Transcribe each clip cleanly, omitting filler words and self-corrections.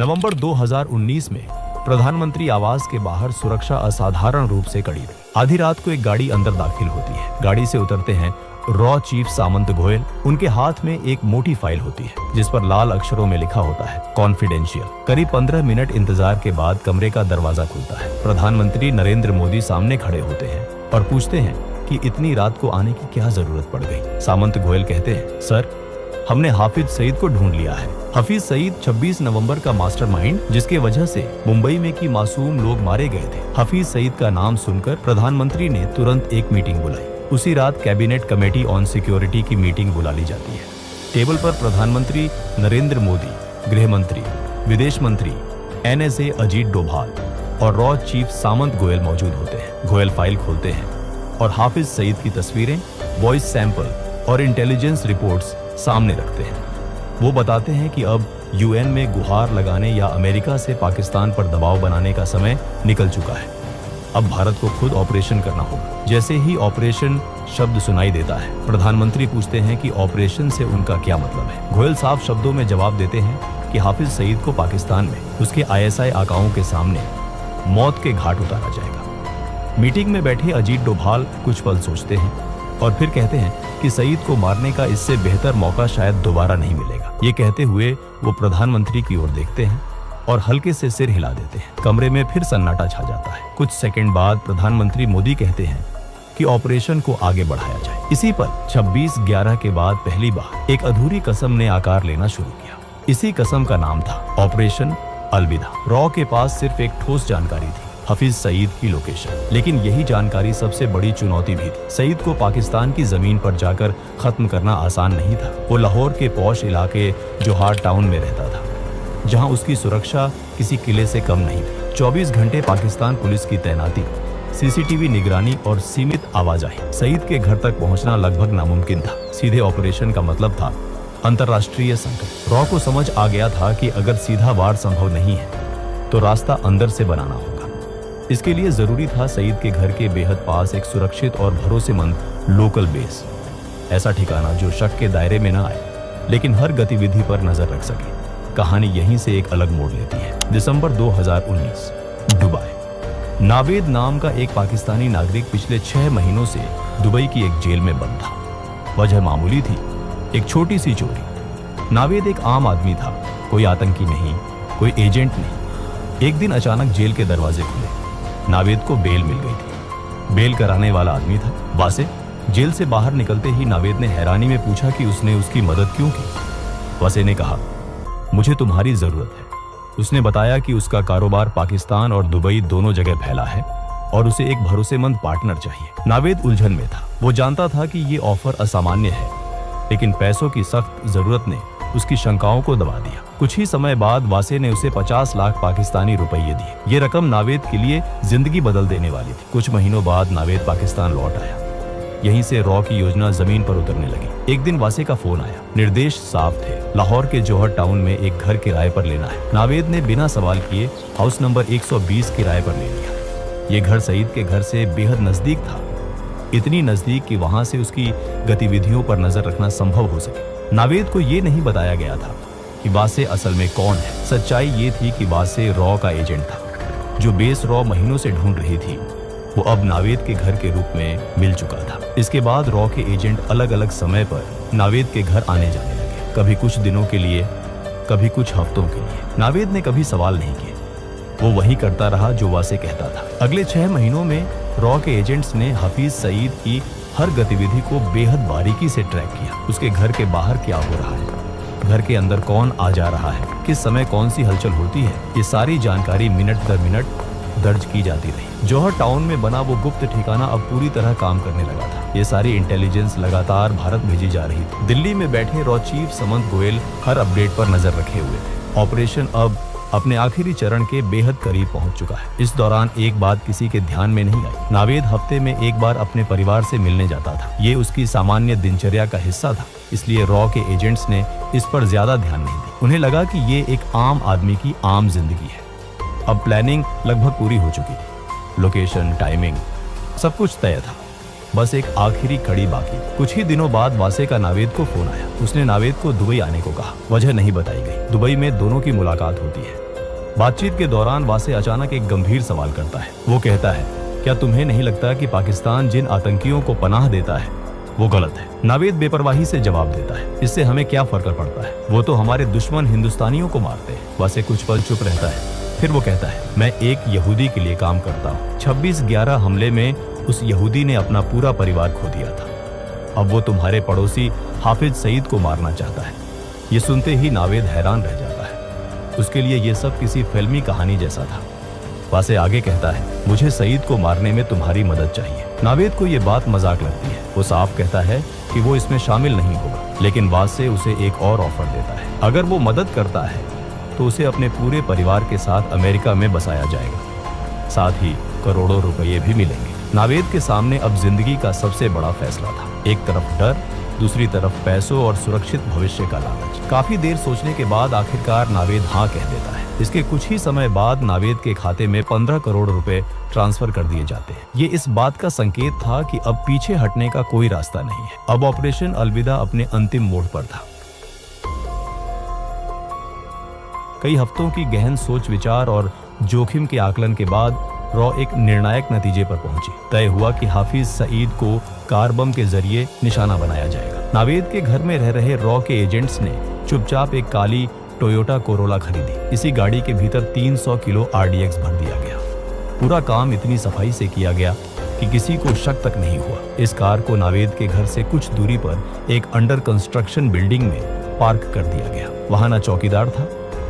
नवंबर 2019 में प्रधानमंत्री आवास के बाहर सुरक्षा असाधारण रूप से कड़ी रही। आधी रात को एक गाड़ी अंदर दाखिल होती है। गाड़ी से उतरते हैं रॉ चीफ सामंत गोयल। उनके हाथ में एक मोटी फाइल होती है जिस पर लाल अक्षरों में लिखा होता है कॉन्फिडेंशियल। करीब 15 मिनट इंतजार के बाद कमरे का दरवाजा खुलता है। प्रधानमंत्री नरेंद्र मोदी सामने खड़े होते हैं और पूछते हैं कि इतनी रात को आने की क्या जरूरत पड़ गई। सामंत गोयल कहते हैं, सर, हमने हाफिज सईद को ढूंढ लिया है। हाफिज सईद 26 नवंबर का मास्टरमाइंड जिसके वजह से मुंबई में की मासूम लोग मारे गए थे। हाफिज सईद का नाम सुनकर प्रधानमंत्री ने तुरंत एक मीटिंग बुलाई। उसी रात कैबिनेट कमेटी ऑन सिक्योरिटी की मीटिंग बुला ली जाती है। टेबल पर प्रधानमंत्री नरेंद्र मोदी, गृह मंत्री, विदेश मंत्री, NSA अजीत डोभाल और रॉ चीफ सामंत गोयल मौजूद होते हैं। गोयल फाइल खोलते हैं और हाफिज सईद की तस्वीरें, वॉइस सैंपल और इंटेलिजेंस रिपोर्ट्स सामने रखते हैं। वो बताते हैं कि अब UN में गुहार लगाने या अमेरिका से पाकिस्तान पर दबाव बनाने का समय निकल चुका है। अब भारत को खुद ऑपरेशन करना होगा। जैसे ही ऑपरेशन शब्द सुनाई देता है, प्रधानमंत्री पूछते हैं कि ऑपरेशन से उनका क्या मतलब है। गोयल साफ शब्दों में जवाब देते हैं कि हाफिज सईद को पाकिस्तान में उसके ISI आकाओं के सामने मौत के घाट उतारा जाएगा। मीटिंग में बैठे अजीत डोभाल कुछ पल सोचते हैं और फिर कहते हैं कि सईद को मारने का इससे बेहतर मौका शायद दोबारा नहीं मिलेगा। ये कहते हुए वो प्रधानमंत्री की ओर देखते हैं और हल्के से सिर हिला देते हैं। कमरे में फिर सन्नाटा छा जाता है। कुछ सेकंड बाद प्रधानमंत्री मोदी कहते हैं कि ऑपरेशन को आगे बढ़ाया जाए। इसी पर 26/11 के बाद पहली बार एक अधूरी कसम ने आकार लेना शुरू किया। इसी कसम का नाम था ऑपरेशन अलविदा। रॉ के पास सिर्फ एक ठोस जानकारी थी, हाफिज सईद की लोकेशन। लेकिन यही जानकारी सबसे बड़ी चुनौती भी थी। सईद को पाकिस्तान की जमीन पर जाकर खत्म करना आसान नहीं था। वो लाहौर के पॉश इलाके जोहार टाउन में रहता था, जहां उसकी सुरक्षा किसी किले से कम नहीं थी। 24 घंटे पाकिस्तान पुलिस की तैनाती, CCTV निगरानी और सीमित आवाजाही। सईद के घर तक पहुंचना लगभग नामुमकिन था। सीधे ऑपरेशन का मतलब था अंतर्राष्ट्रीय संकट। रॉ को समझ आ गया था कि अगर सीधा वार संभव नहीं है तो रास्ता अंदर से बनाना होगा। इसके लिए जरूरी था सईद के घर के बेहद पास एक सुरक्षित और भरोसेमंद लोकल बेस। ऐसा ठिकाना जो शक के दायरे में न आए लेकिन हर गतिविधि पर नजर रख सके। कहानी यहीं से एक अलग मोड़ लेती है। दिसंबर 2019, दुबई। नावेद नाम का एक पाकिस्तानी नागरिक पिछले 6 महीनों से दुबई की एक जेल में बंद था। वजह मामूली थी, एक छोटी सी चोरी। नावेद एक आम आदमी था, कोई आतंकी नहीं, कोई एजेंट नहीं। एक दिन अचानक जेल के दरवाजे खुले। नावेद को बेल मिल गई थी। बेल कराने वाला आदमी था वासे। जेल से बाहर निकलते ही नावेद ने हैरानी में पूछा कि उसने उसकी मदद क्यों की। वासे ने कहा, मुझे तुम्हारी जरूरत है। उसने बताया कि उसका कारोबार पाकिस्तान और दुबई दोनों जगह फैला है और उसे एक भरोसेमंद पार्टनर चाहिए। नावेद उलझन में था। वो जानता था कि ये ऑफर असामान्य है, लेकिन पैसों की सख्त जरूरत ने उसकी शंकाओं को दबा दिया। कुछ ही समय बाद वासे ने उसे 50 लाख पाकिस्तानी रुपये दिए। ये रकम नावेद के लिए जिंदगी बदल देने वाली थी। कुछ महीनों बाद नावेद पाकिस्तान लौट आया। यहीं से रॉ की योजना जमीन पर उतरने लगी। एक दिन वासे का फोन आया। निर्देश साफ थे, लाहौर के जौहर टाउन में एक घर किराए पर लेना है। नावेद ने बिना सवाल किए हाउस नंबर 120 किराए पर ले लिया। ये घर सईद के घर से बेहद नजदीक था, इतनी नजदीक कि वहां से उसकी गतिविधियों पर नजर रखना संभव हो सके। नावेद को ये नहीं बताया गया था कि वासे असल में कौन है। सच्चाई ये थी कि वासे रॉ का एजेंट था। जो बेस रॉ महीनों से ढूंढ रही थी वो अब नावेद के घर के रूप में मिल चुका था। इसके बाद रॉ के एजेंट अलग अलग समय पर नावेद के घर आने जाने लगे, कभी कुछ दिनों के लिए, कभी कुछ हफ्तों के लिए। नावेद ने कभी सवाल नहीं किए, वो वही करता रहा जो वासे कहता था। अगले 6 महीनों में रॉ के एजेंट्स ने हाफिज सईद की हर गतिविधि को बेहद बारीकी से ट्रैक किया। उसके घर के बाहर क्या हो रहा है, घर के अंदर कौन आ जा रहा है, किस समय कौन सी हलचल होती है, ये सारी जानकारी मिनट दर मिनट दर्ज की जाती रही। जौहर टाउन में बना वो गुप्त ठिकाना अब पूरी तरह काम करने लगा था। ये सारी इंटेलिजेंस लगातार भारत भेजी जा रही थी। दिल्ली में बैठे रॉ चीफ सामंत गोयल हर अपडेट पर नजर रखे हुए थे। ऑपरेशन अब अपने आखिरी चरण के बेहद करीब पहुंच चुका है। इस दौरान एक बात किसी के ध्यान में नहीं आई। नावेद हफ्ते में एक बार अपने परिवार से मिलने जाता था। ये उसकी सामान्य दिनचर्या का हिस्सा था, इसलिए रॉ के एजेंट्स ने इस पर ज्यादा ध्यान नहीं दिया। उन्हें लगा कि ये एक आम आदमी की आम जिंदगी है। अब प्लानिंग लगभग पूरी हो चुकी थी। लोकेशन, टाइमिंग, सब कुछ तय था। बस एक आखिरी कड़ी बाकी। कुछ ही दिनों बाद वासे का नावेद को फोन आया। उसने नावेद को दुबई आने को कहा। वजह नहीं बताई गई। दुबई में दोनों की मुलाकात होती है। बातचीत के दौरान वासे अचानक एक गंभीर सवाल करता है। वो कहता है, क्या तुम्हें नहीं लगता कि पाकिस्तान जिन आतंकियों को पनाह देता है वो गलत है? नावेद बेपरवाही से जवाब देता है, इससे हमें क्या फर्क पड़ता है, वो तो हमारे दुश्मन हिंदुस्तानियों को मारते हैं। वासे कुछ पल चुप रहता है, फिर वो कहता है, मैं एक यहूदी के लिए काम करता हूँ। 26/11 हमले में उस यहूदी ने अपना पूरा परिवार खो दिया था। अब वो तुम्हारे पड़ोसी हाफिज सईद को मारना चाहता है। ये सुनते ही नावेद हैरान रह जाता है। उसके लिए ये सब किसी फिल्मी कहानी जैसा था। वासे आगे कहता है, मुझे सईद को मारने में तुम्हारी मदद चाहिए। नावेद को ये बात मजाक लगती है। वो साफ कहता है कि वो इसमें शामिल नहीं होगा, लेकिन वासे उसे एक और ऑफर देता है। अगर वो मदद करता है तो उसे अपने पूरे परिवार के साथ अमेरिका में बसाया जाएगा, साथ ही करोड़ों रुपये भी मिलेंगे। नावेद के सामने अब जिंदगी का सबसे बड़ा फैसला था। एक तरफ डर, दूसरी तरफ पैसों और सुरक्षित भविष्य का लालच। काफी देर सोचने के बाद आखिरकार नावेद हाँ कह देता है। इसके कुछ ही समय बाद नावेद के खाते में 15 करोड़ रुपए ट्रांसफर कर दिए जाते हैं। ये इस बात का संकेत था कि अब पीछे हटने का कोई रास्ता नहीं है। अब ऑपरेशन अलविदा अपने अंतिम मोड़ पर था। कई हफ्तों की गहन सोच विचार और जोखिम के आकलन के बाद रॉ एक निर्णायक नतीजे पर पहुंची। तय हुआ कि हाफिज सईद को कार बम के जरिए निशाना बनाया जाएगा। नावेद के घर में रह रहे रॉ के एजेंट्स ने चुपचाप एक काली टोयोटा कोरोला खरीदी। इसी गाड़ी के भीतर 300 किलो RDX भर दिया गया। पूरा काम इतनी सफाई से किया गया कि किसी को शक तक नहीं हुआ। इस कार को नावेद के घर से कुछ दूरी पर एक अंडर कंस्ट्रक्शन बिल्डिंग में पार्क कर दिया गया। वहां न चौकीदार था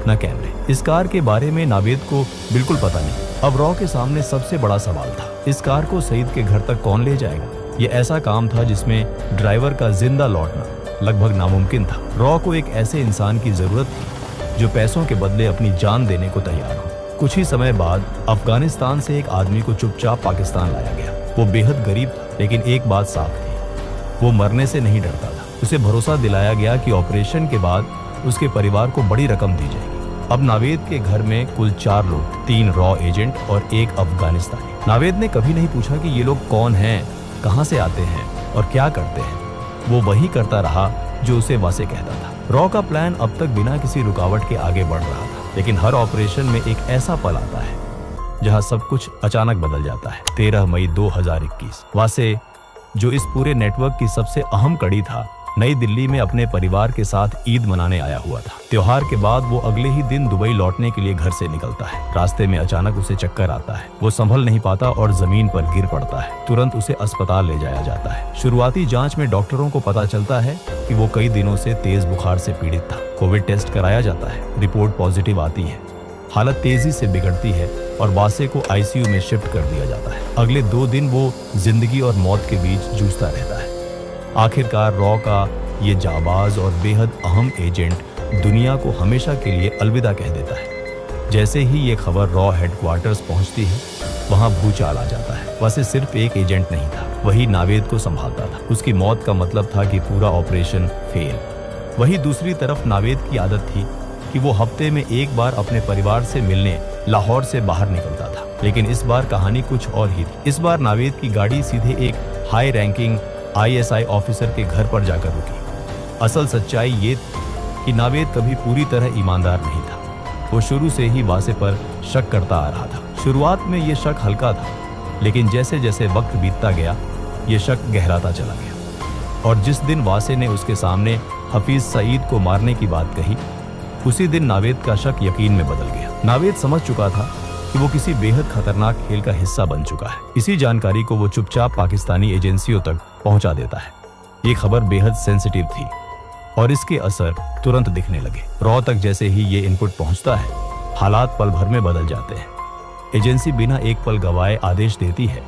न कैमरे। इस कार के बारे में नावेद को बिल्कुल पता नहीं। अब रॉ के सामने सबसे बड़ा सवाल था, इस कार को सईद के घर तक कौन ले जाएगा? ये ऐसा काम था जिसमें ड्राइवर का जिंदा लौटना लगभग नामुमकिन था। रॉ को एक ऐसे इंसान की जरूरत थी जो पैसों के बदले अपनी जान देने को तैयार हो। कुछ ही समय बाद अफगानिस्तान से एक आदमी को चुपचाप पाकिस्तान लाया गया। वो बेहद गरीब था, लेकिन एक बात साफ थी, वो मरने से नहीं डरता था। उसे भरोसा दिलाया गया कि ऑपरेशन के बाद उसके परिवार को बड़ी रकम दी जाएगी। अब नावेद के घर में कुल 4 लोग, 3 रॉ एजेंट और 1 अफगानिस्तानी। नावेद ने कभी नहीं पूछा कि ये लोग कौन हैं, कहां से आते हैं और क्या करते हैं। वो वही करता रहा जो उसे वासे कहता था। रॉ का प्लान अब तक बिना किसी रुकावट के आगे बढ़ रहा था, लेकिन हर ऑपरेशन में एक ऐसा पल आता है जहां सब कुछ अचानक बदल जाता है। 13 मई 2021 वासे, जो इस पूरे नेटवर्क की सबसे अहम कड़ी था, नई दिल्ली में अपने परिवार के साथ ईद मनाने आया हुआ था। त्योहार के बाद वो अगले ही दिन दुबई लौटने के लिए घर से निकलता है। रास्ते में अचानक उसे चक्कर आता है। वो संभल नहीं पाता और जमीन पर गिर पड़ता है। तुरंत उसे अस्पताल ले जाया जाता है। शुरुआती जांच में डॉक्टरों को पता चलता है कि वो कई दिनों से तेज बुखार से पीड़ित था। कोविड टेस्ट कराया जाता है, रिपोर्ट पॉजिटिव आती है। हालत तेजी से बिगड़ती है और वासे को ICU में शिफ्ट कर दिया जाता है। अगले 2 दिन वो जिंदगी और मौत के बीच जूझता रहता है। आखिरकार रॉ का ये जाबाज और बेहद अहम एजेंट दुनिया को हमेशा के लिए अलविदा कह देता है। जैसे ही ये खबर रॉ हेडक्वार्टर्स पहुंचती है, वहां भूचाल आ जाता है। वैसे सिर्फ एक एजेंट नहीं था, वही नावेद को संभालता था। उसकी मौत का मतलब था कि पूरा ऑपरेशन फेल। वही दूसरी तरफ नावेद की आदत थी कि वो हफ्ते में एक बार अपने परिवार से मिलने लाहौर से बाहर निकलता था। लेकिन इस बार कहानी कुछ और ही थी। इस बार नावेद की गाड़ी सीधे एक हाई रैंकिंग ISI ऑफिसर के घर पर जाकर रुकी। असल सच्चाई ये थी कि नावेद कभी पूरी तरह ईमानदार नहीं था। वो शुरू से ही वासे पर शक करता आ रहा था। शुरुआत में ये शक हल्का था, लेकिन जैसे जैसे वक्त बीतता गया, ये शक गहराता चला गया। और जिस दिन वासे ने उसके सामने हाफिज सईद को मारने की बात कही, उसी दिन नावेद का शक यकीन में बदल गया। नावेद समझ चुका था कि वो किसी बेहद खतरनाक खेल का हिस्सा बन चुका है। इसी जानकारी को वो चुपचाप पाकिस्तानी एजेंसियों तक पहुंचा देता है। ये खबर बेहद सेंसिटिव थी और इसके असर तुरंत दिखने लगे। रॉ तक जैसे ही ये इनपुट पहुंचता है, हालात पल भर में बदल जाते हैं। एजेंसी बिना एक पल गवाए आदेश देती है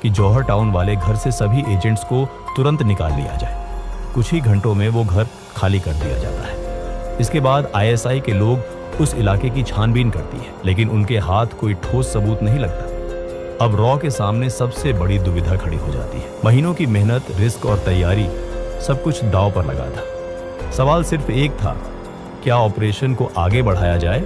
कि जौहर टाउन वाले घर से सभी एजेंट्स को तुरंत निकाल लिया जाए। कुछ ही घंटों में वो घर खाली कर दिया जाता है। इसके बाद ISI के लोग उस इलाके की छानबीन करती है, लेकिन उनके हाथ कोई ठोस सबूत नहीं लगता। अब रॉ के सामने सबसे बड़ी दुविधा खड़ी हो जाती है। महीनों की मेहनत, रिस्क और तैयारी, सब कुछ दांव पर लगा था। सवाल सिर्फ एक था, क्या ऑपरेशन को आगे बढ़ाया जाए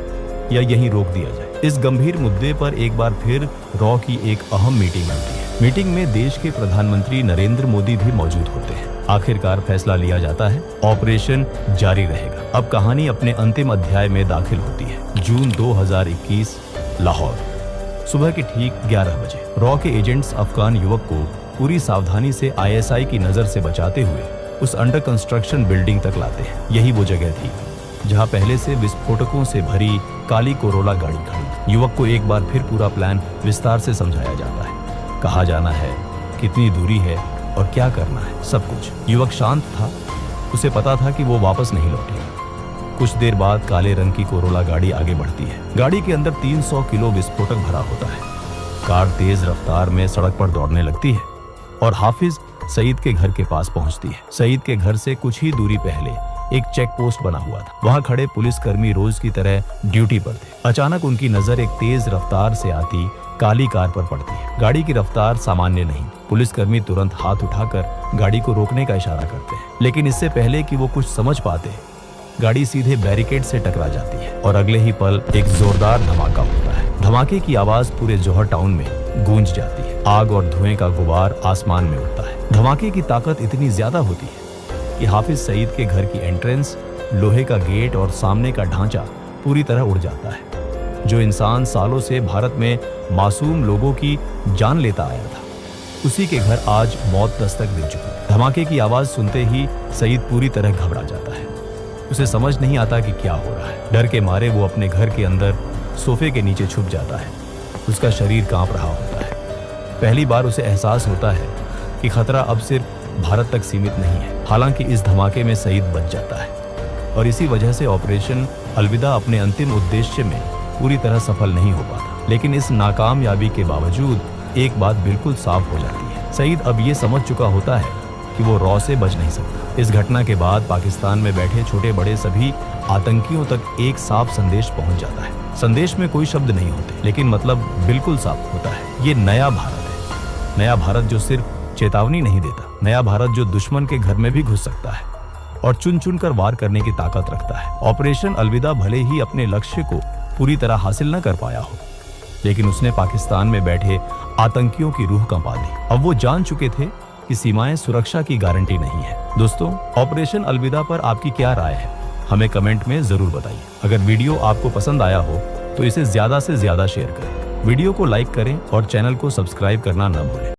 या यहीं रोक दिया जाए। इस गंभीर मुद्दे पर एक बार फिर रॉ की एक अहम मीटिंग होती है। मीटिंग में देश के प्रधानमंत्री नरेंद्र मोदी भी मौजूद होते हैं। आखिरकार फैसला लिया जाता है, ऑपरेशन जारी रहेगा। अब कहानी अपने अंतिम अध्याय में दाखिल होती है। जून 2021, लाहौर, सुबह के ठीक 11 बजे रॉ के एजेंट्स अफगान युवक को पूरी सावधानी से आईएसआई की नजर से बचाते हुए उस अंडर कंस्ट्रक्शन बिल्डिंग तक लाते हैं। यही वो जगह थी जहां पहले से विस्फोटकों से भरी काली कोरोला गाड़ी खड़ी। युवक को एक बार फिर पूरा प्लान विस्तार से समझाया जाता है। कहाँ जाना है, कितनी दूरी है और क्या करना है, सब कुछ। युवक शांत था, उसे पता था कि वो वापस नहीं लौटेगा। कुछ देर बाद काले रंग की कोरोला गाड़ी आगे बढ़ती है। गाड़ी के अंदर 300 किलो विस्फोटक भरा होता है। कार तेज रफ्तार में सड़क पर दौड़ने लगती है और हाफिज सईद के घर के पास पहुंचती है। सईद के घर से कुछ ही दूरी पहले एक चेक पोस्ट बना हुआ था। वहां खड़े पुलिसकर्मी रोज की तरह ड्यूटी पर थे। अचानक उनकी नजर एक तेज रफ्तार से आती काली कार पर पड़ती है। गाड़ी की रफ्तार सामान्य नहीं। पुलिसकर्मी तुरंत हाथ उठाकर गाड़ी को रोकने का इशारा करते हैं, लेकिन इससे पहले कि वो कुछ समझ पाते गाड़ी सीधे बैरिकेड से टकरा जाती है और अगले ही पल एक जोरदार धमाका होता है। धमाके की आवाज पूरे जौहर टाउन में गूंज जाती है। आग और धुएं का गुबार आसमान में उड़ता है। धमाके की ताकत इतनी ज्यादा होती है कि हाफिज सईद के घर की एंट्रेंस, लोहे का गेट और सामने का ढांचा पूरी तरह उड़ जाता है। जो इंसान सालों से भारत में मासूम लोगों की जान लेता आया था, उसी के घर आज मौत दस्तक दे चुकी है। धमाके की आवाज सुनते ही सईद पूरी तरह घबरा जाता है। उसे समझ नहीं आता कि क्या हो रहा है। डर के मारे वो अपने घर के अंदर सोफे के नीचे छुप जाता है। उसका शरीर कांप रहा होता है। पहली बार उसे एहसास होता है कि खतरा अब सिर्फ भारत तक सीमित नहीं है। हालांकि इस धमाके में सईद बच जाता है और इसी वजह से ऑपरेशन अलविदा अपने अंतिम उद्देश्य में पूरी तरह सफल नहीं हो पाता। लेकिन इस नाकामयाबी के बावजूद एक बात बिल्कुल साफ हो जाती है। सईद अब ये समझ चुका होता है कि वो रॉ से बच नहीं सकता। इस घटना के बाद पाकिस्तान में बैठे छोटे बड़े सभी आतंकियों तक एक साफ संदेश पहुंच जाता है। संदेश में कोई शब्द नहीं होते, लेकिन मतलब बिल्कुल साफ होता है। ये नया भारत है। नया भारत जो सिर्फ चेतावनी नहीं देता, नया भारत जो दुश्मन के घर में भी घुस सकता है और चुन चुन कर वार करने की ताकत रखता है। ऑपरेशन अलविदा भले ही अपने लक्ष्य को पूरी तरह हासिल न कर पाया हो, लेकिन उसने पाकिस्तान में बैठे आतंकियों की रूह कंपा दी। अब वो जान चुके थे कि सीमाएं सुरक्षा की गारंटी नहीं है। दोस्तों, ऑपरेशन अलविदा पर आपकी क्या राय है, हमें कमेंट में जरूर बताइए। अगर वीडियो आपको पसंद आया हो तो इसे ज्यादा से ज्यादा शेयर करें, वीडियो को लाइक करें और चैनल को सब्सक्राइब करना न भूलें।